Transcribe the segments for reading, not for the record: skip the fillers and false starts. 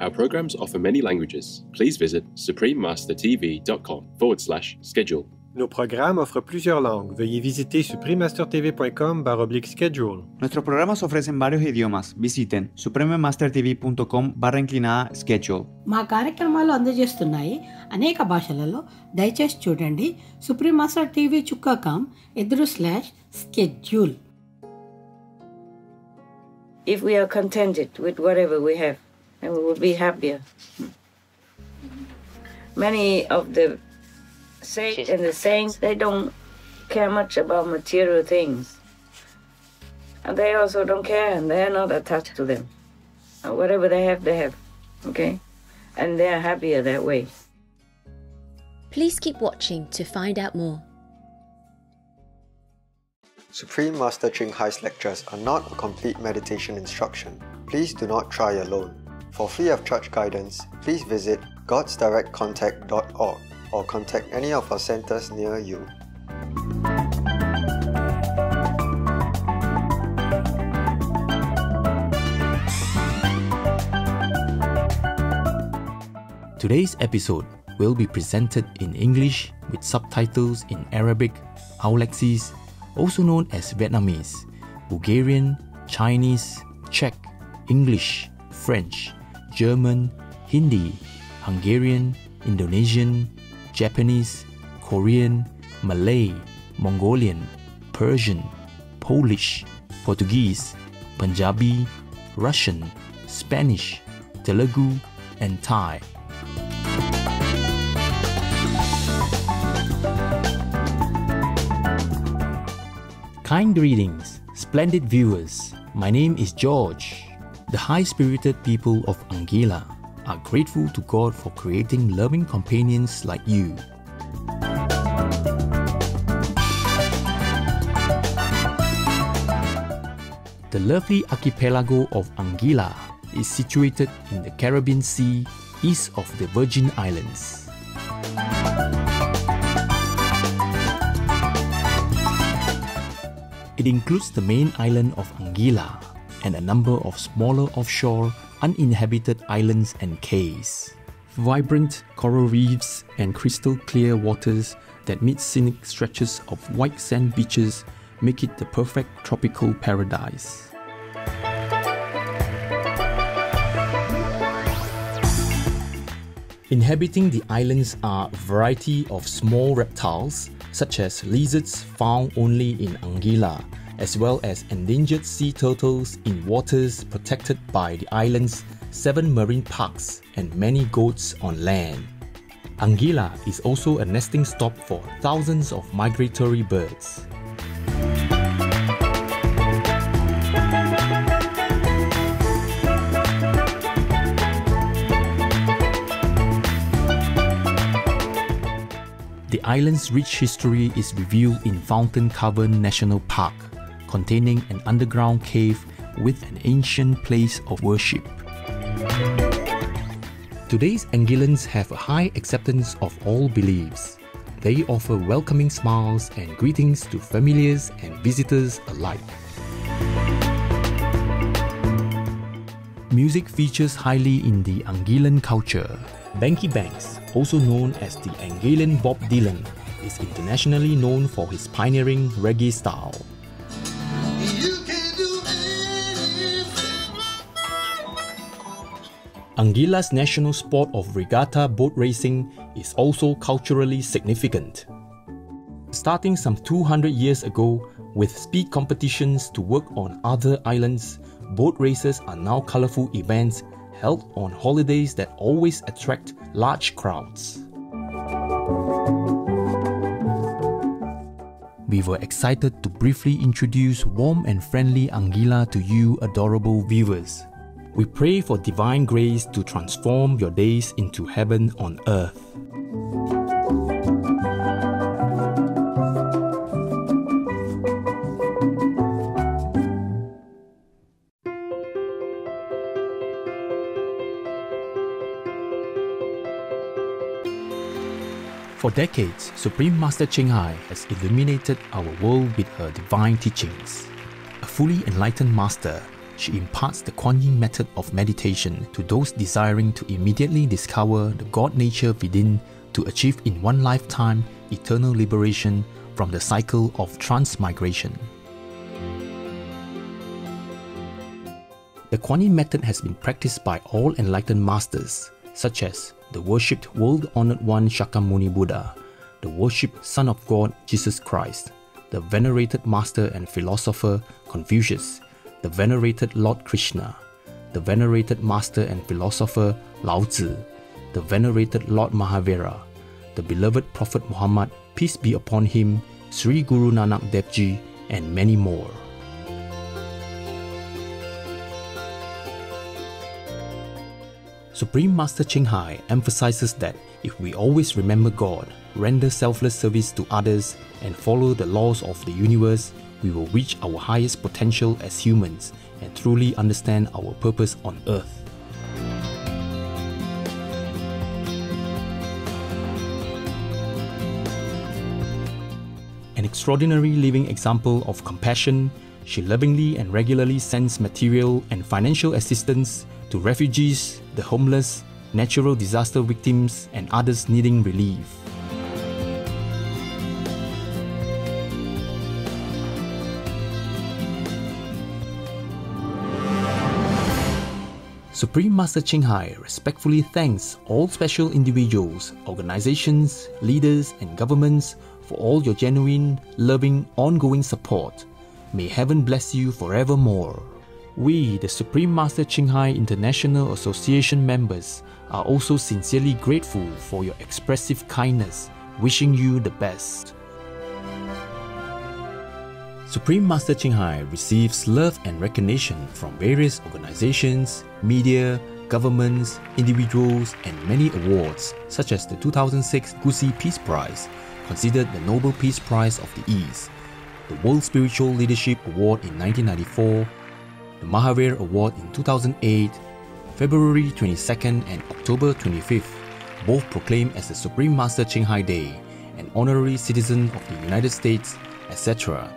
Our programs offer many languages. Please visit suprememastertv.com/schedule. Nos programas offrent plusieurs langues. Veuillez visiter suprememastertv.com/schedule. Nuestros programas ofrecen varios idiomas. Visiten suprememastertv.com/schedule. మా కార్యక్రమాలు అందజేస్తున్నాయి అనేక భాషలలో. దయచేసి చూడండి suprememastertv.com/schedule. If we are contented with whatever we have, then we will be happier. Many of the saints and the saints, they don't care much about material things. And they also don't care, and they are not attached to them. Whatever they have, okay? And they are happier that way. Please keep watching to find out more. Supreme Master Ching Hai's lectures are not a complete meditation instruction. Please do not try alone. For free of charge guidance, please visit godsdirectcontact.org or contact any of our centers near you. Today's episode will be presented in English with subtitles in Arabic, Aulacese, also known as Vietnamese, Bulgarian, Chinese, Czech, English, French, German, Hindi, Hungarian, Indonesian, Japanese, Korean, Malay, Mongolian, Persian, Polish, Portuguese, Punjabi, Russian, Spanish, Telugu, and Thai. Kind greetings, splendid viewers. My name is George. The high-spirited people of Anguilla are grateful to God for creating loving companions like you. The lovely archipelago of Anguilla is situated in the Caribbean Sea east of the Virgin Islands. It includes the main island of Anguilla and a number of smaller offshore, uninhabited islands and cays. Vibrant coral reefs and crystal clear waters that meet scenic stretches of white sand beaches make it the perfect tropical paradise. Inhabiting the islands are a variety of small reptiles such as lizards found only in Anguilla, as well as endangered sea turtles in waters protected by the island's 7 marine parks and many goats on land. Anguilla is also a nesting stop for thousands of migratory birds. The island's rich history is revealed in Fountain Cavern National Park, containing an underground cave with an ancient place of worship. Today's Anguillans have a high acceptance of all beliefs. They offer welcoming smiles and greetings to familiars and visitors alike. Music features highly in the Anguillan culture. Banky Banks, also known as the Anguillan Bob Dylan, is internationally known for his pioneering reggae style. Anguilla's national sport of regatta boat racing is also culturally significant. Starting some 200 years ago, with speed competitions to work on other islands, boat races are now colorful events held on holidays that always attract large crowds. We were excited to briefly introduce warm and friendly Anguilla to you adorable viewers. We pray for divine grace to transform your days into heaven on earth. For decades, Supreme Master Ching Hai has illuminated our world with her divine teachings. A fully enlightened master, she imparts the Kuan Yin method of meditation to those desiring to immediately discover the God nature within to achieve in one lifetime eternal liberation from the cycle of transmigration. The Kuan Yin method has been practiced by all enlightened masters, such as the worshipped world-honored one Shakyamuni Buddha, the worshipped Son of God Jesus Christ, the venerated master and philosopher Confucius, the venerated Lord Krishna, the venerated master and philosopher Lao Tzu, the venerated Lord Mahavira, the beloved Prophet Muhammad, peace be upon him, Sri Guru Nanak Dev Ji, and many more. Supreme Master Ching Hai emphasizes that if we always remember God, render selfless service to others, and follow the laws of the universe, we will reach our highest potential as humans and truly understand our purpose on earth. An extraordinary living example of compassion, she lovingly and regularly sends material and financial assistance to refugees, the homeless, natural disaster victims, and others needing relief. Supreme Master Ching Hai respectfully thanks all special individuals, organizations, leaders, and governments for all your genuine, loving, ongoing support. May heaven bless you forevermore. We, the Supreme Master Ching Hai International Association members, are also sincerely grateful for your expressive kindness, wishing you the best. Supreme Master Ching Hai receives love and recognition from various organizations, media, governments, individuals, and many awards, such as the 2006 Gusi Peace Prize, considered the Nobel Peace Prize of the East, the World Spiritual Leadership Award in 1994, the Mahavir Award in 2008, February 22nd and October 25th, both proclaimed as the Supreme Master Ching Hai Day, an honorary citizen of the United States, etc.,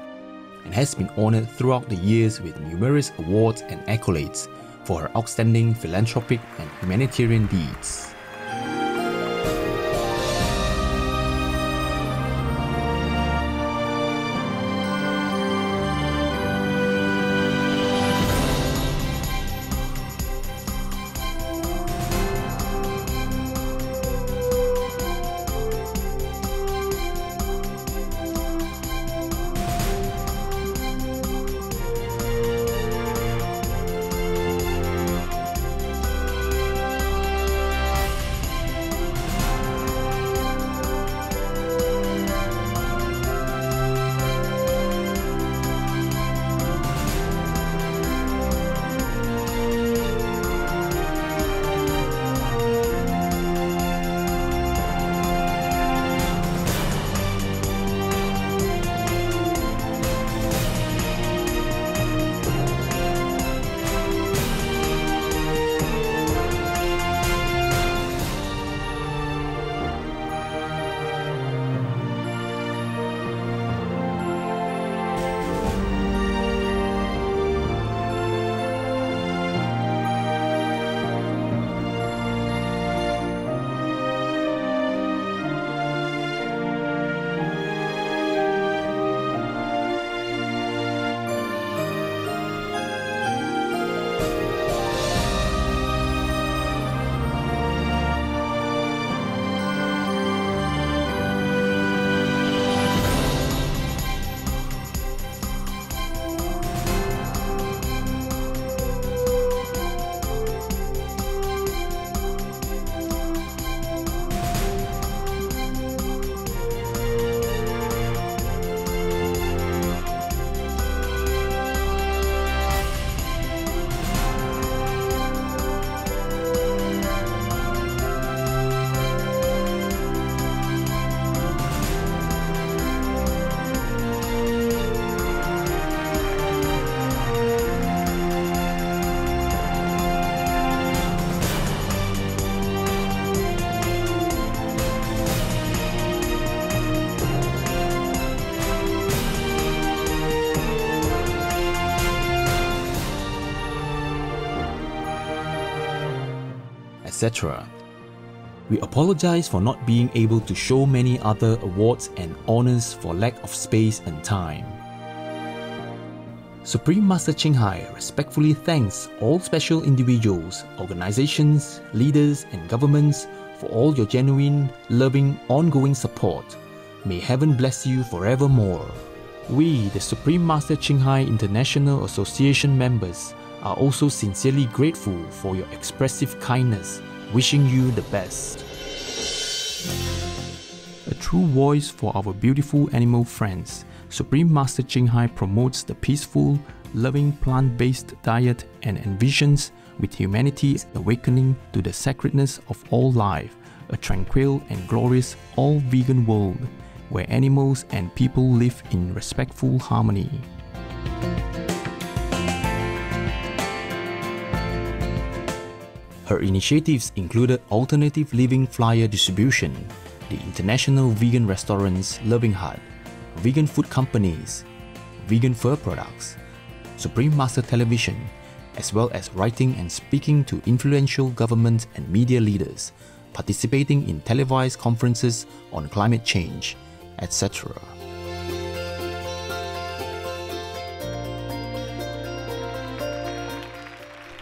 and has been honored throughout the years with numerous awards and accolades for her outstanding philanthropic and humanitarian deeds. etc. We apologize for not being able to show many other awards and honors for lack of space and time. Supreme Master Ching Hai respectfully thanks all special individuals, organizations, leaders, and governments for all your genuine, loving, ongoing support. May heaven bless you forevermore. We, the Supreme Master Ching Hai International Association members, are also sincerely grateful for your expressive kindness, wishing you the best. A true voice for our beautiful animal friends, Supreme Master Ching Hai promotes the peaceful, loving plant-based diet and envisions with humanity's awakening to the sacredness of all life, a tranquil and glorious all-vegan world where animals and people live in respectful harmony. Her initiatives included alternative living flyer distribution, the International Vegan Restaurants Loving Hut, vegan food companies, vegan fur products, Supreme Master Television, as well as writing and speaking to influential government and media leaders, participating in televised conferences on climate change, etc.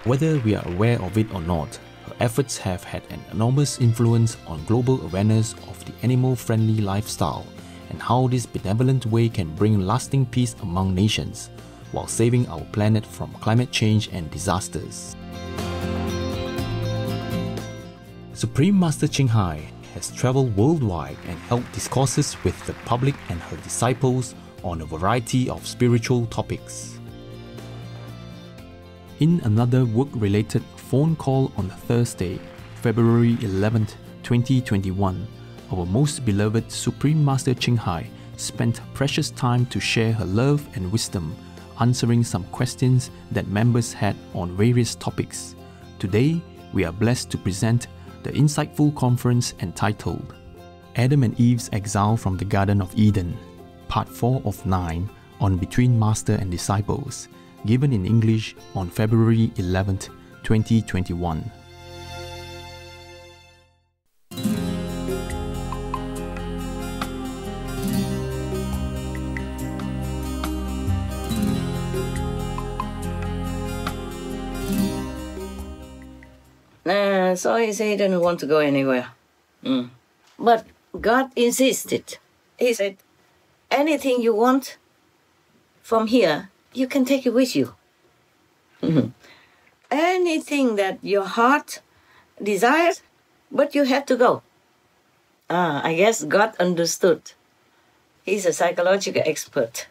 Whether we are aware of it or not, her efforts have had an enormous influence on global awareness of the animal-friendly lifestyle and how this benevolent way can bring lasting peace among nations, while saving our planet from climate change and disasters. Supreme Master Ching Hai has traveled worldwide and held discourses with the public and her disciples on a variety of spiritual topics. In another work-related phone call on Thursday, February 11, 2021, our most beloved Supreme Master Ching Hai spent precious time to share her love and wisdom, answering some questions that members had on various topics. Today, we are blessed to present the insightful conference entitled Adam and Eve's Exile from the Garden of Eden, Part 4 of 9 on Between Master and Disciples, given in English on February 11, 2021. So he said he didn't want to go anywhere. But God insisted. He said, anything you want from here, you can take it with you. Anything that your heart desires, but you have to go. I guess God understood. He's a psychological expert.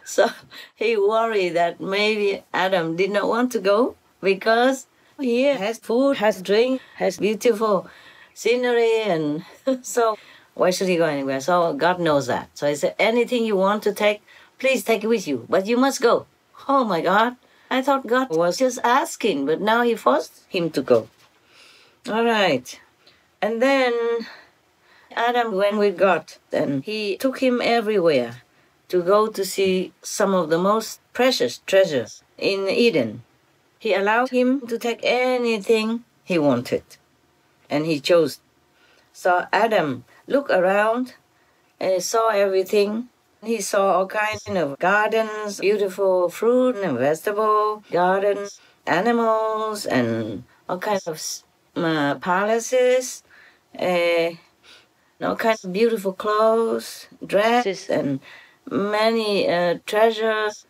So he worried that maybe Adam did not want to go because he has food, has drink, has beautiful scenery, and so why should he go anywhere? So God knows that. So he said, anything you want to take, please take it with you, but you must go. Oh my God, I thought God was just asking, but now he forced him to go. All right. And then Adam went with God, and he took him everywhere to go to see some of the most precious treasures in Eden. He allowed him to take anything he wanted, and he chose. So Adam looked around and he saw everything. He saw all kinds of gardens, beautiful fruit and vegetable gardens, animals, and all kinds of palaces, all kinds of beautiful clothes, dresses, and many treasures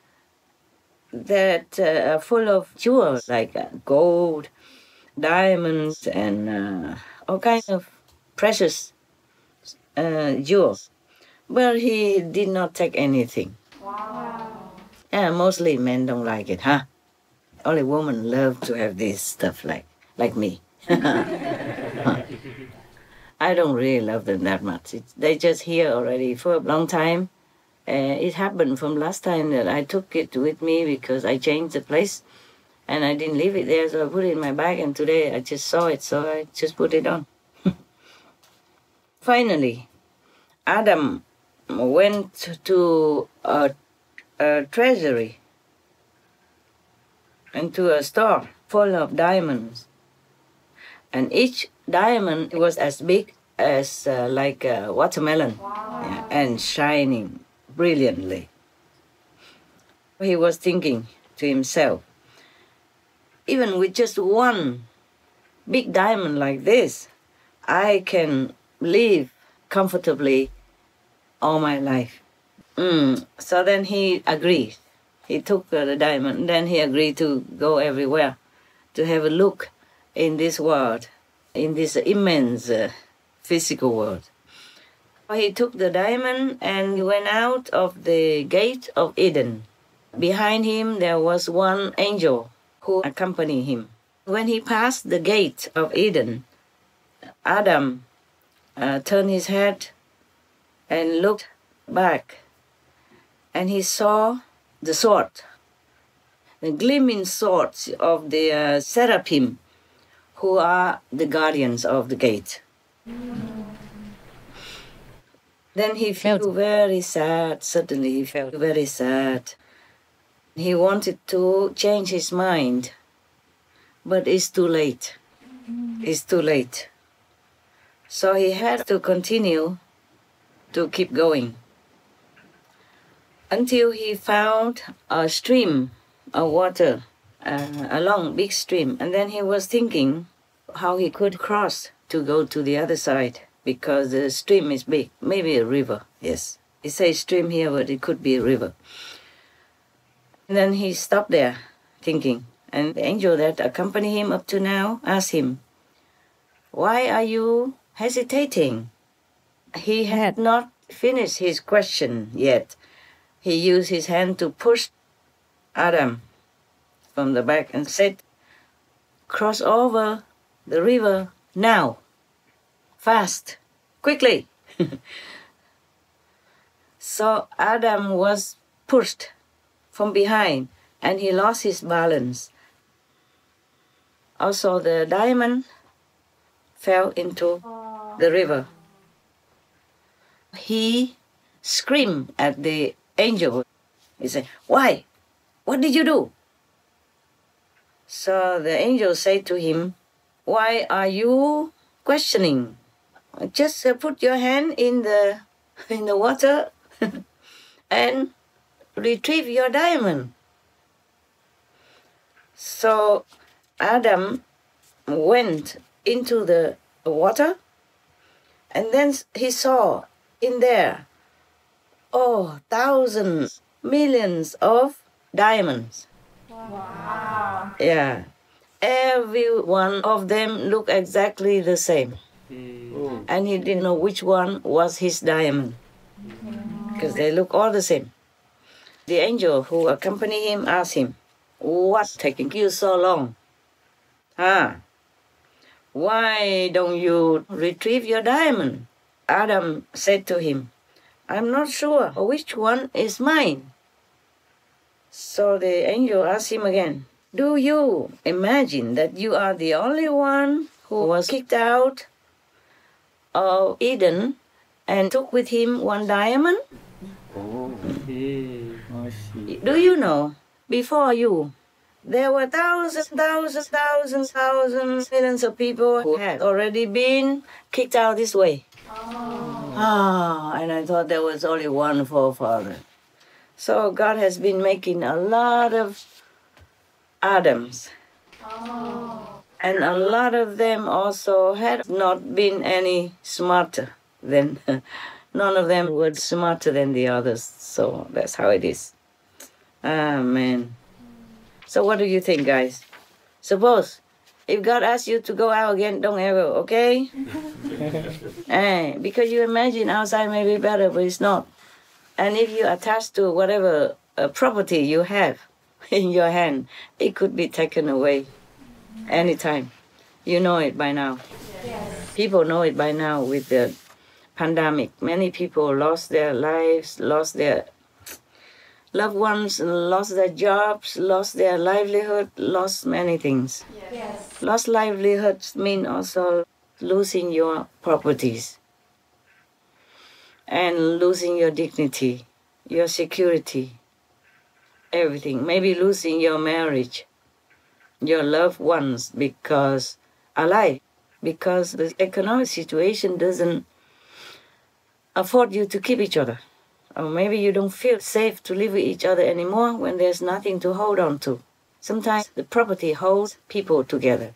that are full of jewels like gold, diamonds, and all kinds of precious jewels. But he did not take anything. Wow. And mostly men don't like it, huh? Only women love to have this stuff like me. I don't really love them that much. They just here already for a long time. It happened from last time that I took it with me because I changed the place and I didn't leave it there, so I put it in my bag, and today I just saw it, so I just put it on. Finally, Adam went to a treasury and to a store full of diamonds. And each diamond was as big as like a watermelon. Yeah, and shining brilliantly. He was thinking to himself, even with just one big diamond like this, I can live comfortably all my life. So then he agreed. He took the diamond, and then he agreed to go everywhere to have a look in this world, in this immense physical world. He took the diamond and he went out of the gate of Eden. Behind him there was one angel who accompanied him. When he passed the gate of Eden, Adam turned his head and looked back, and he saw the sword, the gleaming swords of the seraphim, who are the guardians of the gate. Then he felt very sad. Suddenly he felt very sad. He wanted to change his mind, but it's too late. It's too late. So he had to continue to keep going until he found a stream of water, a long, big stream. And then he was thinking how he could cross to go to the other side, because the stream is big, maybe a river, yes. It says stream here, but it could be a river. And then he stopped there, thinking, and the angel that accompanied him up to now asked him, "Why are you hesitating?" He had not finished his question yet. He used his hand to push Adam from the back and said, "Cross over the river now, fast, quickly." So Adam was pushed from behind and he lost his balance. Also the diamond fell into the river. He screamed at the angel. He said, "Why? What did you do?" So the angel said to him, "Why are you questioning? Just put your hand in the water and retrieve your diamond." So Adam went into the water, and then he saw in there, thousands, millions of diamonds. Wow. Yeah. Every one of them looked exactly the same. And he didn't know which one was his diamond, because they look all the same. The angel who accompanied him asked him, "What's taking you so long? Why don't you retrieve your diamond?" Adam said to him, "I'm not sure which one is mine." So the angel asked him again, "Do you imagine that you are the only one who was kicked out of Eden and took with him one diamond? Do you know, before you, there were thousands, millions of people who had already been kicked out this way." And I thought there was only one forefather. So God has been making a lot of Adams. And a lot of them also had not been any smarter than, none of them were smarter than the others. So that's how it is. Amen. So what do you think, guys? Suppose if God asks you to go out again, don't ever, okay? Because you imagine outside may be better, but it's not. And if you attach to whatever property you have in your hand, it could be taken away anytime. You know it by now. Yes. People know it by now with the pandemic. Many people lost their lives, lost their loved ones, lost their jobs, lost their livelihood, lost many things. Yes. Lost livelihoods mean also losing your properties and losing your dignity, your security, everything. Maybe losing your marriage, your loved ones because alive, because the economic situation doesn't afford you to keep each other. Or maybe you don't feel safe to live with each other anymore when there's nothing to hold on to. Sometimes the property holds people together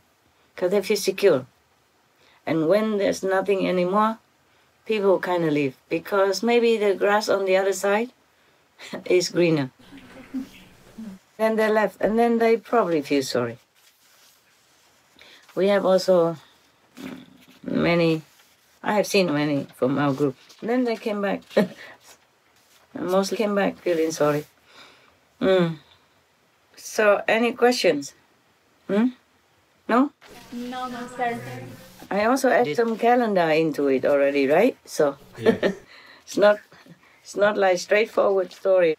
because they feel secure. And when there's nothing anymore, people kind of leave because maybe the grass on the other side is greener. Then they left, and then they probably feel sorry. We have also many, I have seen many from our group. Then they came back, mostly came back feeling sorry. So, any questions? No? No, Master. I also added some calendar into it already, right? So, Yes. it's not like straightforward story.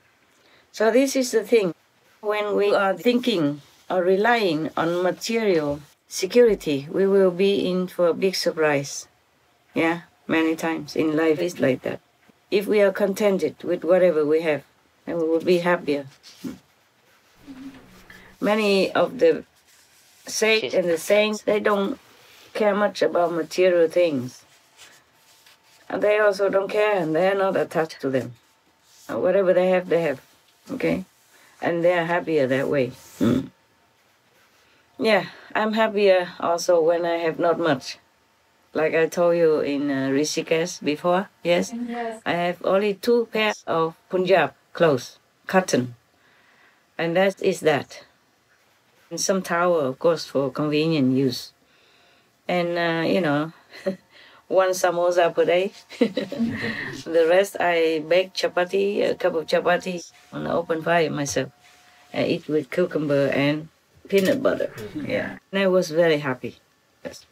So this is the thing. When we are thinking or relying on material security, we will be in for a big surprise. Yeah, many times in life it's like that. If we are contented with whatever we have, then we will be happier. Many of the sages and the saints, they don't care much about material things. And they also don't care, and they're not attached to them. Whatever they have, okay? And they're happier that way. Yeah, I'm happier also when I have not much. Like I told you in Rishikesh before, yes? Yes. I have only 2 pairs of Punjab clothes, cotton. And that is that. And some towel, of course, for convenient use. And, 1 samosa per day. The rest I bake chapati, a cup of chapati on the open fire myself. I eat with cucumber and peanut butter. Yeah. And I was very happy. Yes.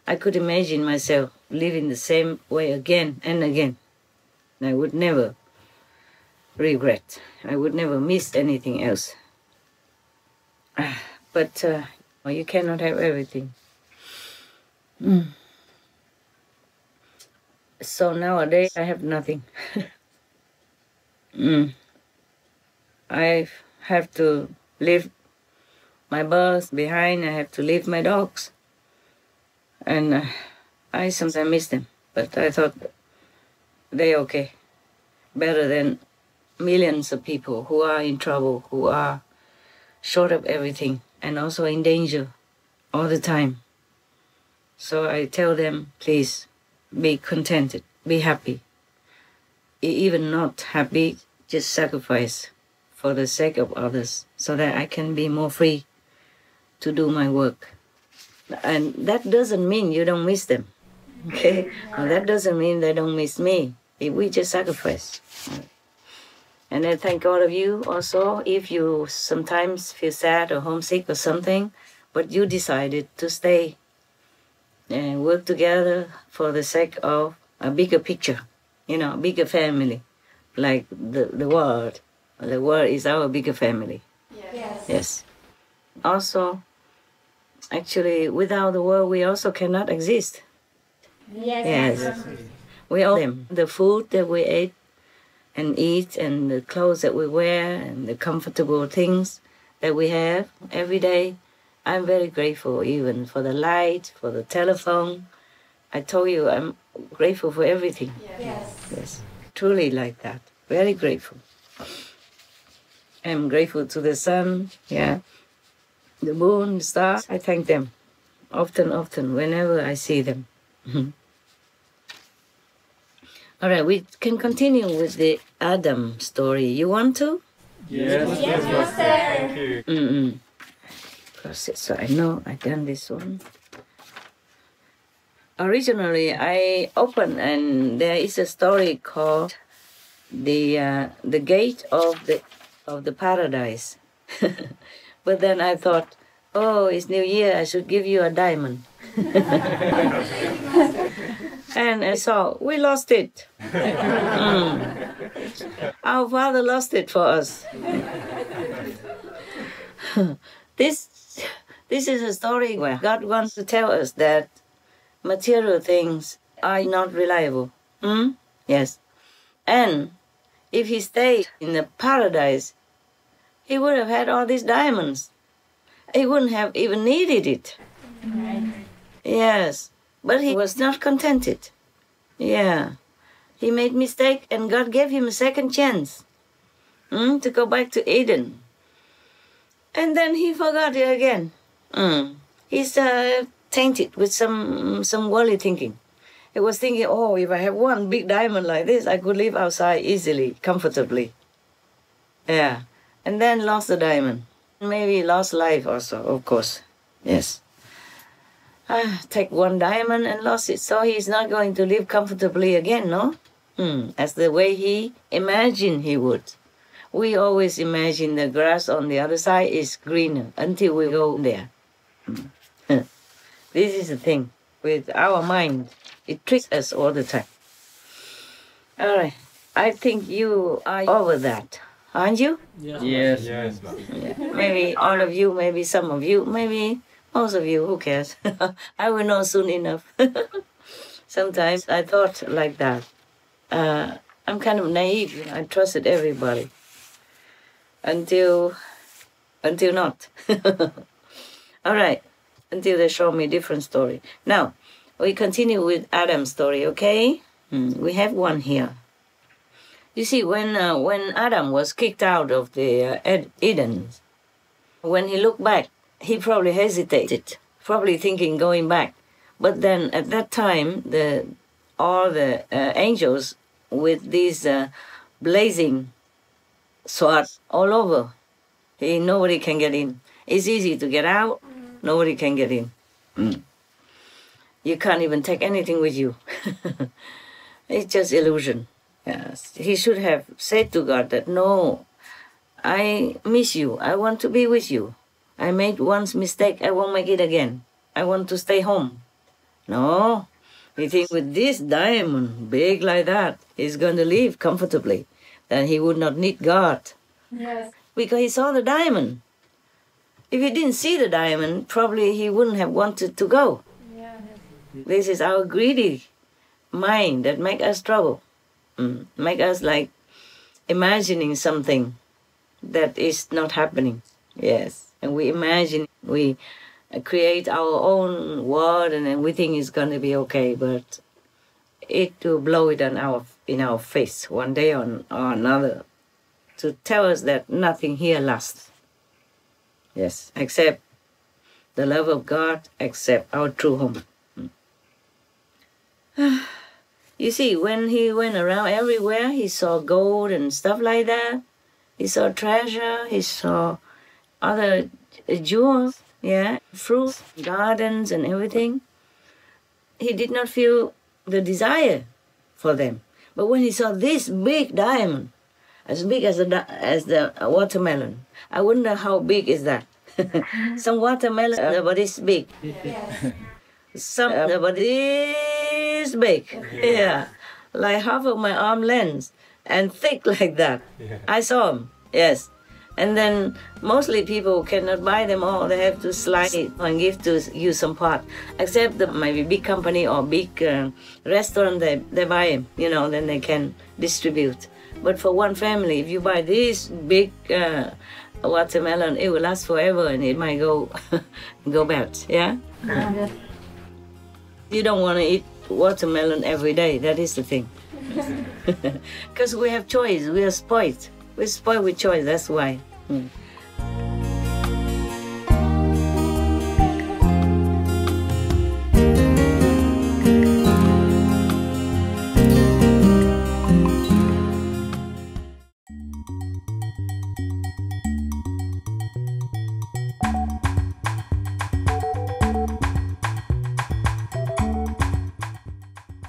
I could imagine myself living the same way again and again. And I would never regret. I would never miss anything else. But you cannot have everything. So nowadays I have nothing. I have to leave my birds behind. I have to leave my dogs. And I sometimes miss them. But I thought they're okay. Better than millions of people who are in trouble, who are short of everything, and also in danger all the time. So I tell them, please, be contented, be happy. Even not happy, just sacrifice for the sake of others so that I can be more free to do my work. And that doesn't mean you don't miss them, okay? And that doesn't mean they don't miss me. We just sacrifice. And I thank all of you also, if you sometimes feel sad or homesick or something, but you decided to stay and work together for the sake of a bigger picture, a bigger family, like the world. The world is our bigger family. Yes. Yes. Also, actually, without the world, we also cannot exist. Yes. Yes. We owe them the food that we ate and eat, and the clothes that we wear, and the comfortable things that we have every day. I'm very grateful even for the light, for the telephone. I told you I'm grateful for everything. Yes. Yes, truly like that. Very grateful. I'm grateful to the sun, the moon, the stars. I thank them often, whenever I see them. All right, we can continue with the Adam story. You want to? Yes, Master. Thank you. So I know I've done this one. Originally, I opened and there is a story called the gate of the paradise. But then I thought, oh, it's New Year, I should give you a diamond. And I saw we lost it. Our father lost it for us. This is a story where God wants to tell us that material things are not reliable. Yes. And if he stayed in the paradise, he would have had all these diamonds. He wouldn't have even needed it. Right. Yes. But he was not contented. Yeah. He made mistake and God gave him a second chance to go back to Eden. And then he forgot it again. He's tainted with some worldly thinking. He was thinking, oh, if I have one big diamond like this, I could live outside easily, comfortably. Yeah. And then lost the diamond. Maybe lost life also, of course. Yes. Take one diamond and lost it. So he's not going to live comfortably again, no? As the way he imagined he would. We always imagine the grass on the other side is greener until we go there. This is the thing. With our mind, it tricks us all the time. All right. I think you are over that, aren't you? Yes. Yeah. Maybe all of you, maybe some of you, maybe most of you, who cares? I will know soon enough. Sometimes I thought like that. I'm kind of naive. I trusted everybody. Until not. All right. Until they show me a different story. Now, we continue with Adam's story, okay? We have one here. You see, when Adam was kicked out of the Eden, when he looked back, he probably hesitated, probably thinking going back. But then at that time, all the angels with these blazing swords all over, nobody can get in. It's easy to get out. Nobody can get in. You can't even take anything with you. It's just illusion. Yes. He should have said to God that, no, I miss you. I want to be with you. I made one mistake. I won't make it again. I want to stay home. No. He thinks with this diamond, big like that, he's going to live comfortably. Then he would not need God. Yes. Because he saw the diamond. If he didn't see the diamond, probably he wouldn't have wanted to go. Yeah. This is our greedy mind that make us trouble. Make us like imagining something that is not happening. Yes. And we imagine, we create our own world and then we think it's going to be okay, but it will blow it in our face one day or another to tell us that nothing here lasts. Yes, except the love of God, except our true home. You see, when he went around everywhere, he saw gold and stuff like that. He saw treasure, he saw other jewels, fruits, gardens and everything. He did not feel the desire for them. But when he saw this big diamond, as big as the watermelon, I wonder how big is that. Some watermelon about this big. Yes. Some about this big. Yeah. Like half of my arm length and thick like that. Yeah. I saw them. Yes. And then mostly people cannot buy them all. They have to slice it and give to you some part. Except the maybe big company or big restaurant, they buy them, then they can distribute. But for one family, if you buy this big watermelon, it will last forever and it might go bad, yeah? You don't want to eat watermelon every day, that is the thing. Because we have choice, we are spoiled. We're spoiled with choice, that's why.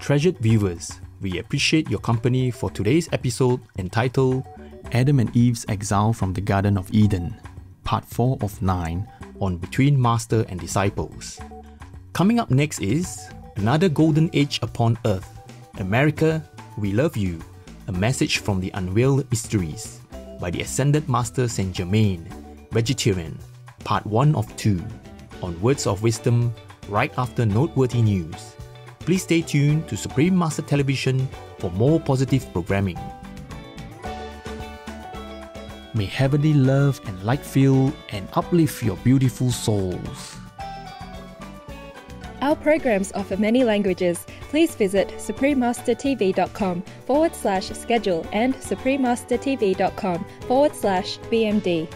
Treasured viewers, we appreciate your company for today's episode entitled Adam and Eve's Exile from the Garden of Eden, Part 4 of 9 on Between Master and Disciples. Coming up next is Another Golden Age Upon Earth, America, We Love You, A Message from the Unveiled Mysteries by the Ascended Master Saint Germain, Vegetarian, Part 1 of 2, on Words of Wisdom right after Noteworthy News. Please stay tuned to Supreme Master Television for more positive programming. May heavenly love and light fill and uplift your beautiful souls. Our programs offer many languages. Please visit suprememastertv.com/schedule and suprememastertv.com/BMD.